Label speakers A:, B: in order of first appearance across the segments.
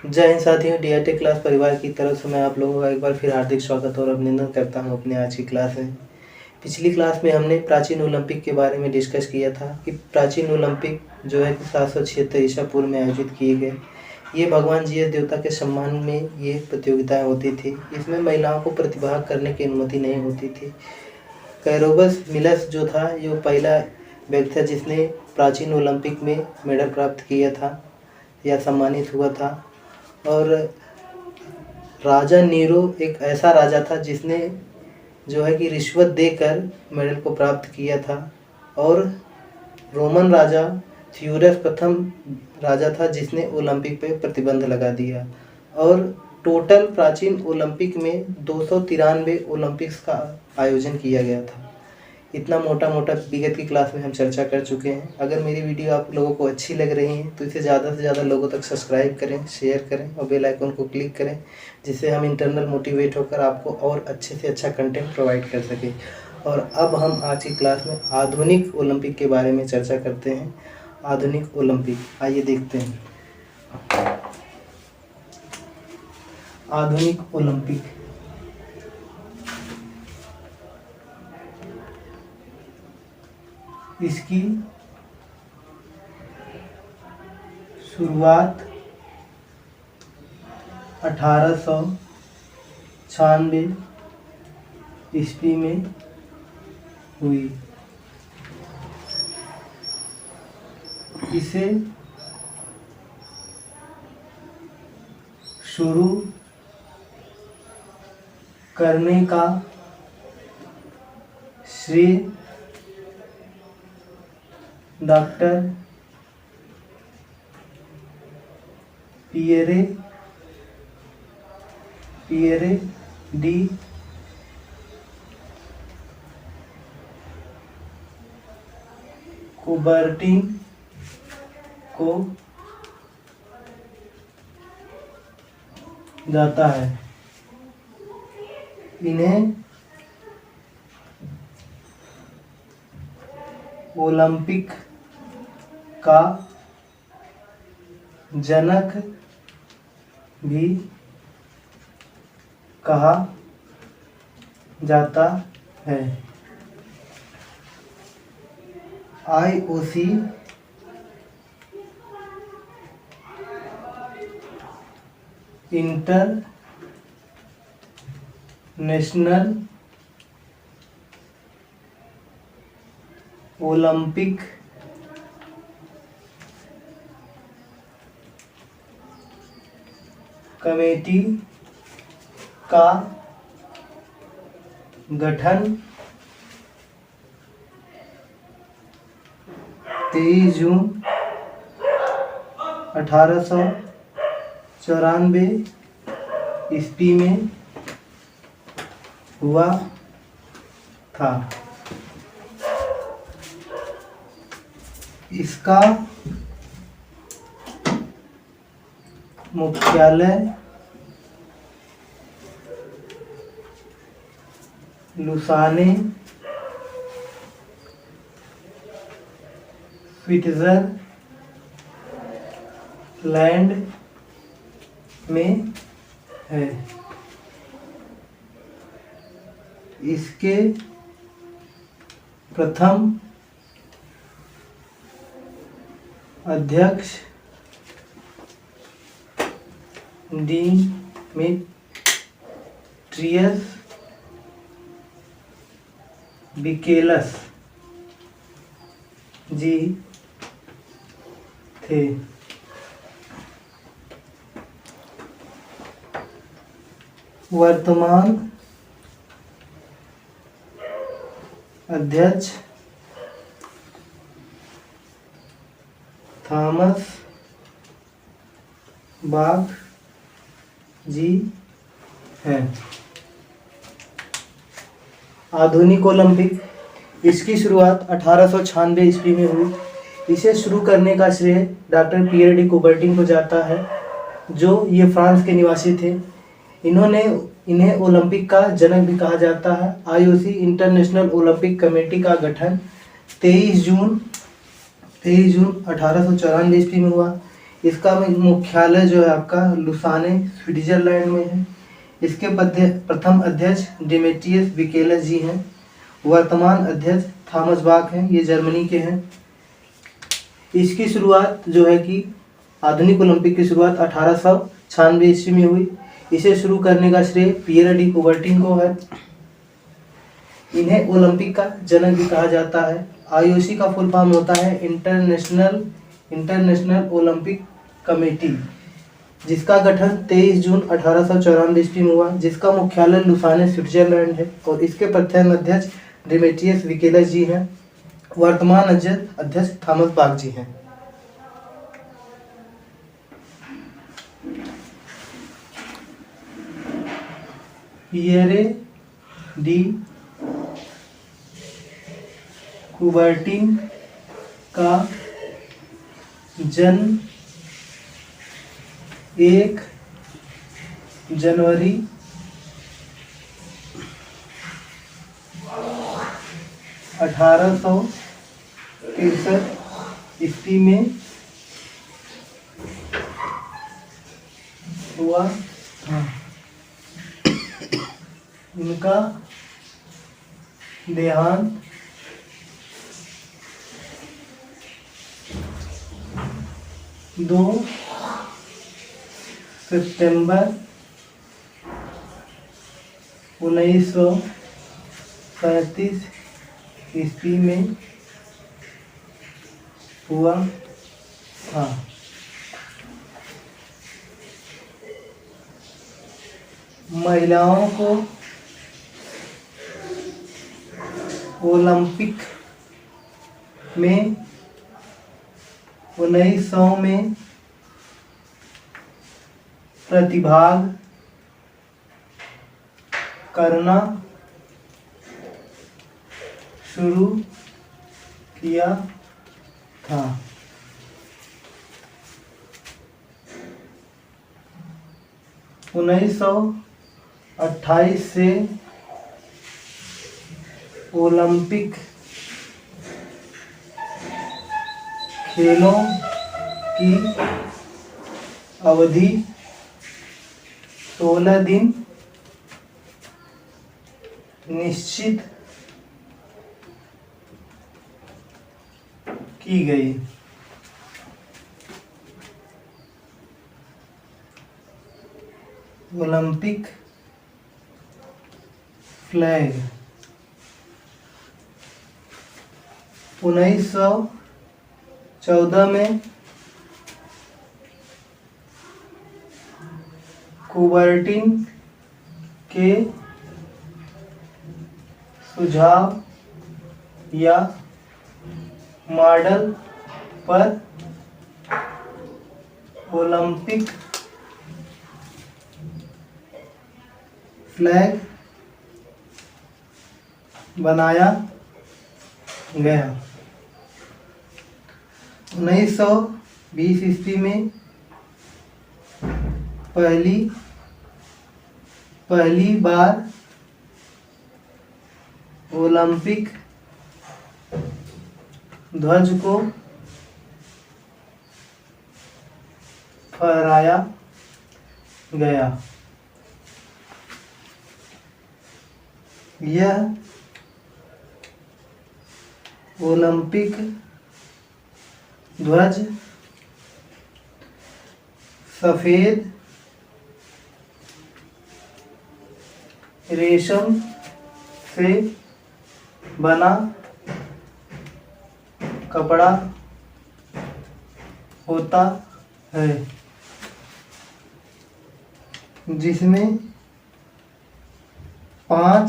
A: जय हिंद साथियों, DRT class परिवार की तरफ से मैं आप लोगों का एक बार फिर हार्दिक स्वागत और अभिनंदन करता हूं अपने आज की क्लास में। पिछली क्लास में हमने प्राचीन ओलंपिक के बारे में डिस्कस किया था कि प्राचीन ओलंपिक जो है कि 776 ईसा पूर्व में आयोजित किए गए। ये भगवान जीएस देवता के सम्मान में ये प्रतियोगिताएं होती थी। इसमें महिलाओं को प्रतिभाग करने की अनुमति नहीं होती थी। कैरोबस मिलस जो था ये पहला व्यक्ति था जिसने प्राचीन ओलंपिक में मेडल प्राप्त किया था या सम्मानित हुआ था। और राजा नीरो एक ऐसा राजा था जिसने जो है कि रिश्वत देकर मेडल को प्राप्त किया था। और रोमन राजा थ्यूरस प्रथम राजा था जिसने ओलंपिक पे प्रतिबंध लगा दिया। और टोटल प्राचीन ओलंपिक में 293 ओलंपिक्स का आयोजन किया गया था। इतना मोटा मोटा विगत की क्लास में हम चर्चा कर चुके हैं। अगर मेरी वीडियो आप लोगों को अच्छी लग रही है तो इसे ज़्यादा से ज़्यादा लोगों तक सब्सक्राइब करें, शेयर करें और बेल आइकन को क्लिक करें, जिससे हम इंटरनल मोटिवेट होकर आपको और अच्छे से अच्छा कंटेंट प्रोवाइड कर सकें। और अब हम आज की क्लास में आधुनिक ओलंपिक के बारे में चर्चा करते हैं। आधुनिक ओलंपिक, आइए देखते हैं। आधुनिक ओलंपिक इसकी शुरुआत 1896 ईस्वी में हुई। इसे शुरू करने का श्रेय डॉक्टर पियरे डी कुबर्टिन को जाता है। इन्हें ओलंपिक का जनक भी कहा जाता है। आईओसी इंटरनेशनल ओलंपिक कमेटी का गठन 23 जून 1894 ईस्वी में हुआ था। इसका मुख्यालय लुसाने स्विट्जरलैंड में है। इसके प्रथम अध्यक्ष डिमिट्रियस बिकेलस जी थे। वर्तमान अध्यक्ष थॉमस बाख जी हैं। आधुनिक ओलंपिक इसकी शुरुआत 1896 ईस्वी में हुई। इसे शुरू करने का श्रेय डॉक्टर पियर डी कुबर्टिन को जाता है, जो ये फ्रांस के निवासी थे। इन्हें ओलंपिक का जनक भी कहा जाता है। आईओसी इंटरनेशनल ओलंपिक कमेटी का गठन 23 जून 1894 ईस्वी में हुआ। इसका मुख्यालय जो है आपका लुसाने स्विट्जरलैंड में है। इसके प्रथम अध्यक्ष डिमेट्रियस विकेलस जी हैं। वर्तमान अध्यक्ष थॉमस बाक हैं, ये जर्मनी के हैं। इसकी शुरुआत जो है कि आधुनिक ओलंपिक की शुरुआत 1896 ईस्वी में हुई। इसे शुरू करने का श्रेय पियर डी कुबर्टिन को है। इन्हें ओलंपिक का जनक भी कहा जाता है। आईओसी का फुल फॉर्म होता है इंटरनेशनल ओलंपिक कमेटी, जिसका गठन 23 जून 1894 ईस्वी में हुआ, जिसका मुख्यालय लुसाने स्विट्जरलैंड है। और इसके प्रथम अध्यक्ष डिमेट्रियस विकेलस जी हैं। वर्तमान अध्यक्ष थॉमस बाक जी हैं। पियरे डी कुबर्टिन का जन्म 1 जनवरी 1863 ईस्वी में हुआ था। इनका देहांत 2 सितंबर 1937 ईस्वी में हुआ था। महिलाओं को ओलंपिक में 1900 में प्रतिभाग करना शुरू किया था। उन्नीस सौ 28 से ओलंपिक खेलों की अवधि 16 दिन निश्चित की गई। ओलंपिक फ्लैग 1914 में कुबर्टिन के सुझाव या मॉडल पर ओलंपिक फ्लैग बनाया गया। 1920 ईस्वी में पहली बार ओलंपिक ध्वज को फहराया गया। यह ओलंपिक ध्वज सफेद रेशम से बना कपड़ा होता है, जिसमें 5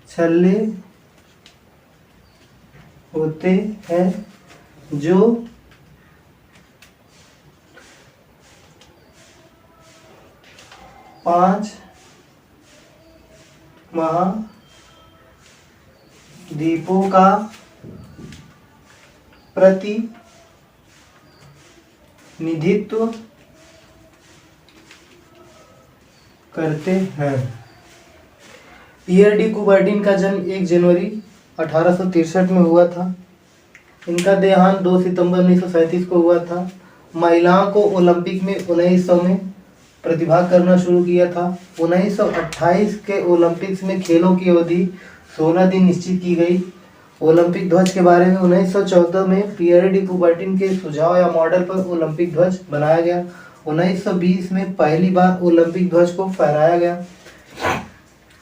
A: छल्ले होते हैं, जो पांच महाद्वीपों का प्रतिनिधित्व करते हैं। पियर डी कुबर्टिन का जन्म 1 जनवरी 1863 में हुआ था। इनका देहांत 2 सितंबर 1937 को हुआ था। महिलाओं को ओलंपिक में 1900 में प्रतिभाग करना शुरू किया था। 1928 के ओलंपिक्स में खेलों की अवधि 16 दिन निश्चित की गई। ओलंपिक ध्वज के बारे में 1914 में पियर डी कुबर्टिन के सुझाव या मॉडल पर ओलंपिक ध्वज बनाया गया। 1920 में पहली बार ओलंपिक ध्वज को फहराया गया।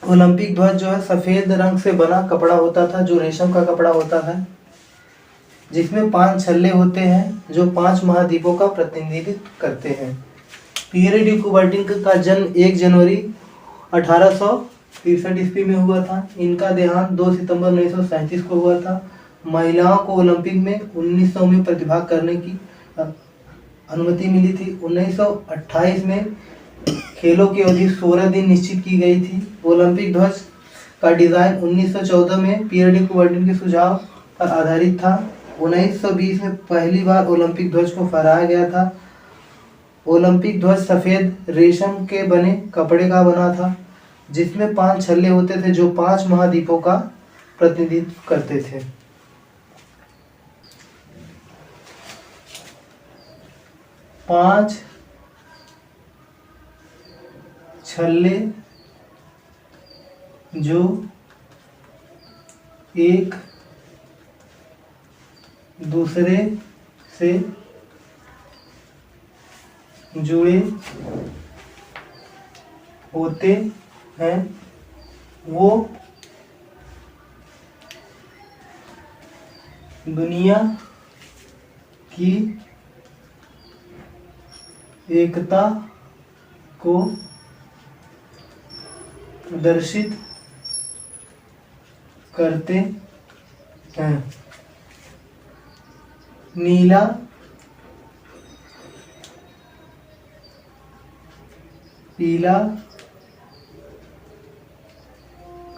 A: ओलंपिक ध्वज जो है सफ़ेद रंग से बना कपड़ा होता था, जो रेशम का कपड़ा होता है, जिसमें 5 छल्ले होते हैं जो 5 महाद्वीपों का प्रतिनिधित्व करते हैं। पियर डी कुबर्टिन का जन्म 1 जनवरी 1863 ईस्वी में हुआ था। इनका देहांत 2 सितंबर 1937 को हुआ था। महिलाओं को ओलंपिक में 1900 में प्रतिभाग करने की अनुमति मिली थी। 1928 में खेलों की अवधि 16 दिन निश्चित की गई थी। ओलंपिक ध्वज का डिज़ाइन 1914 में पियर डी कुबर्टिन के सुझाव पर आधारित था। 1920 में पहली बार ओलंपिक ध्वज को फहराया गया था। ओलंपिक ध्वज सफ़ेद रेशम के बने कपड़े का बना था, जिसमें 5 छल्ले होते थे जो 5 महाद्वीपों का प्रतिनिधित्व करते थे। पांच छल्ले जो एक दूसरे से जुड़े होते हैं, वो दुनिया की एकता को प्रदर्शित करते हैं। नीला पीला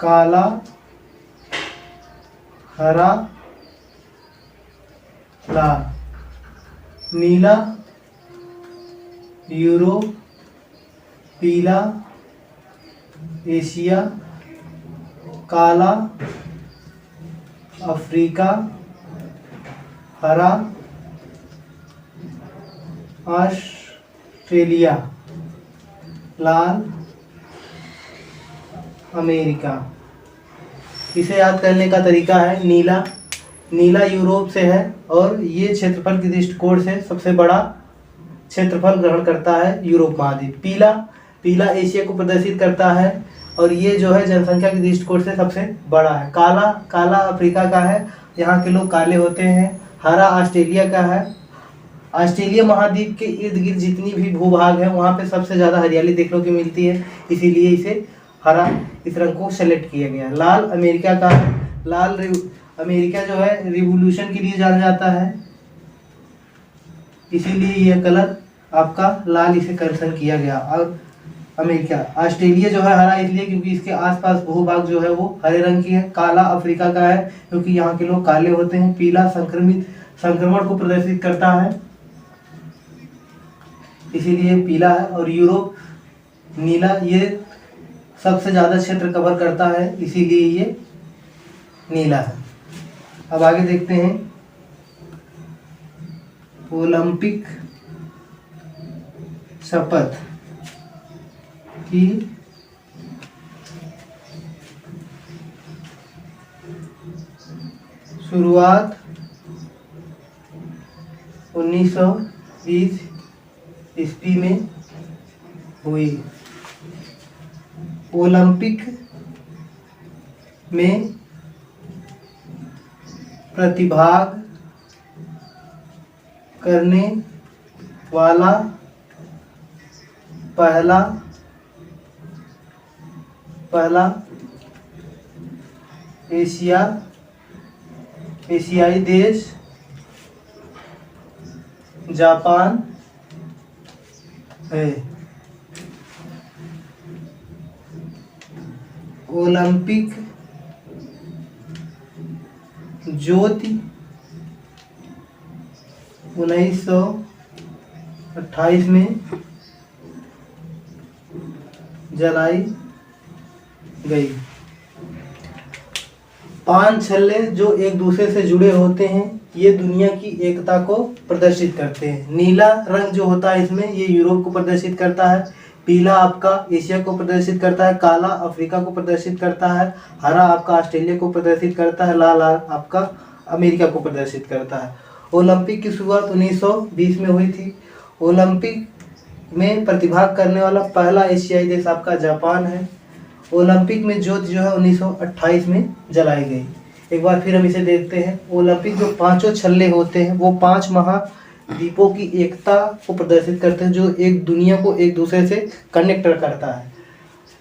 A: काला हरा लाल। नीला यूरोप, पीला एशिया, काला अफ्रीका, हरा ऑस्ट्रेलिया, लाल अमेरिका। इसे याद करने का तरीका है, नीला यूरोप से है और ये क्षेत्रफल के दृष्टिकोण से सबसे बड़ा क्षेत्रफल ग्रहण करता है यूरोप महाद्वीप। पीला एशिया को प्रदर्शित करता है और ये जो है जनसंख्या के दृष्टिकोण से सबसे बड़ा है। काला अफ्रीका का है, यहाँ के लोग काले होते हैं। हरा ऑस्ट्रेलिया का है। ऑस्ट्रेलिया महाद्वीप के इर्द गिर्द जितनी भी भूभाग है वहाँ पे सबसे ज़्यादा हरियाली देखने को मिलती है, इसीलिए इसे हरा इस रंग को सेलेक्ट किया गया। लाल अमेरिका का है। अमेरिका जो है रिवोल्यूशन के लिए जाना जाता है, इसीलिए यह कलर आपका लाल इसे करेक्शन किया गया। और अमेरिका ऑस्ट्रेलिया जो है हरा इसलिए क्योंकि इसके आसपास भूभाग जो है वो हरे रंग की है। काला अफ्रीका का है क्योंकि यहाँ के लोग काले होते हैं। पीला संक्रमण को प्रदर्शित करता है, इसीलिए पीला है। और यूरोप नीला, ये सबसे ज़्यादा क्षेत्र कवर करता है, इसीलिए ये नीला है। अब आगे देखते हैं ओलंपिक शपथ की शुरुआत 1920 ईस्वी में हुई। ओलंपिक में प्रतिभाग करने वाला पहला एशियाई देश जापान है। ओलंपिक ज्योति 1928 में जलाई गई। 5 छल्ले जो एक दूसरे से जुड़े होते हैं, ये दुनिया की एकता को प्रदर्शित करते हैं। नीला रंग जो होता है इसमें, ये यूरोप को प्रदर्शित करता है। पीला आपका एशिया को प्रदर्शित करता है। काला अफ्रीका को प्रदर्शित करता है। हरा आपका ऑस्ट्रेलिया को प्रदर्शित करता है। लाल आपका अमेरिका को प्रदर्शित करता है। ओलंपिक की शुरुआत 1920 में हुई थी। ओलंपिक में प्रतिभाग करने वाला पहला एशियाई देश आपका जापान है। ओलंपिक में ज्योत जो है 1928 में जलाई गई। एक बार फिर हम इसे देखते हैं। ओलंपिक जो पांचों छल्ले होते हैं वो 5 महाद्वीपों की एकता को प्रदर्शित करते हैं, जो एक दुनिया को एक दूसरे से कनेक्ट करता है।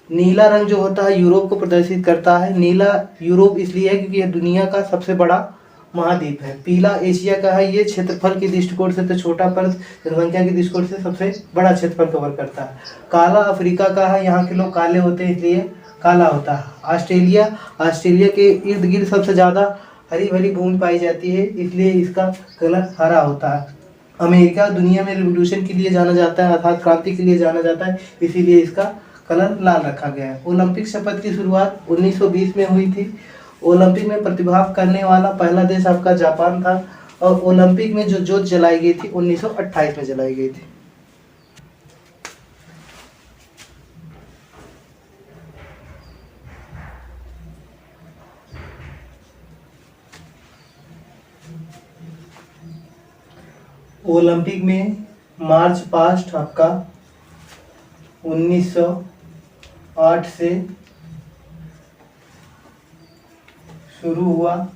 A: नीला रंग जो होता है यूरोप को प्रदर्शित करता है। नीला यूरोप इसलिए है क्योंकि यह दुनिया का सबसे बड़ा महाद्वीप है। पीला एशिया का है, ये क्षेत्रफल के दृष्टिकोण से तो छोटा पर जनसंख्या के दृष्टिकोण से सबसे बड़ा क्षेत्रफल कवर करता है। काला अफ्रीका का है, यहाँ के लोग काले होते हैं इसलिए काला होता है। ऑस्ट्रेलिया के इर्द गिर्द सबसे ज़्यादा हरी भरी भूमि पाई जाती है, इसलिए इसका कलर हरा होता है। अमेरिका दुनिया में रिवोल्यूशन के लिए जाना जाता है, अर्थात क्रांति के लिए जाना जाता है, इसीलिए इसका कलर लाल रखा गया है। ओलंपिक शपथ की शुरुआत 1920 में हुई थी। ओलंपिक में प्रतिभाग करने वाला पहला देश आपका जापान था, और ओलंपिक में जो ज्योत जलाई गई थी 1928 में जलाई गई थी। ओलंपिक में मार्च पास्ट आपका 1908 से शुरू हुआ।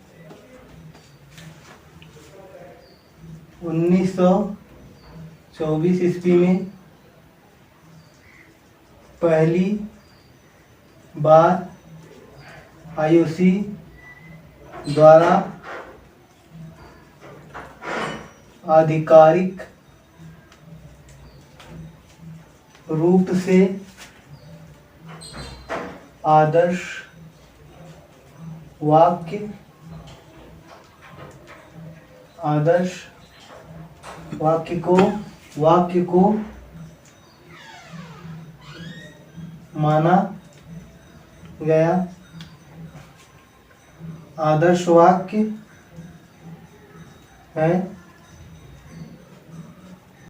A: 1924 ईस्वी में पहली बार आईओसी द्वारा आधिकारिक रूप से आदर्श वाक्य को माना गया। आदर्श वाक्य है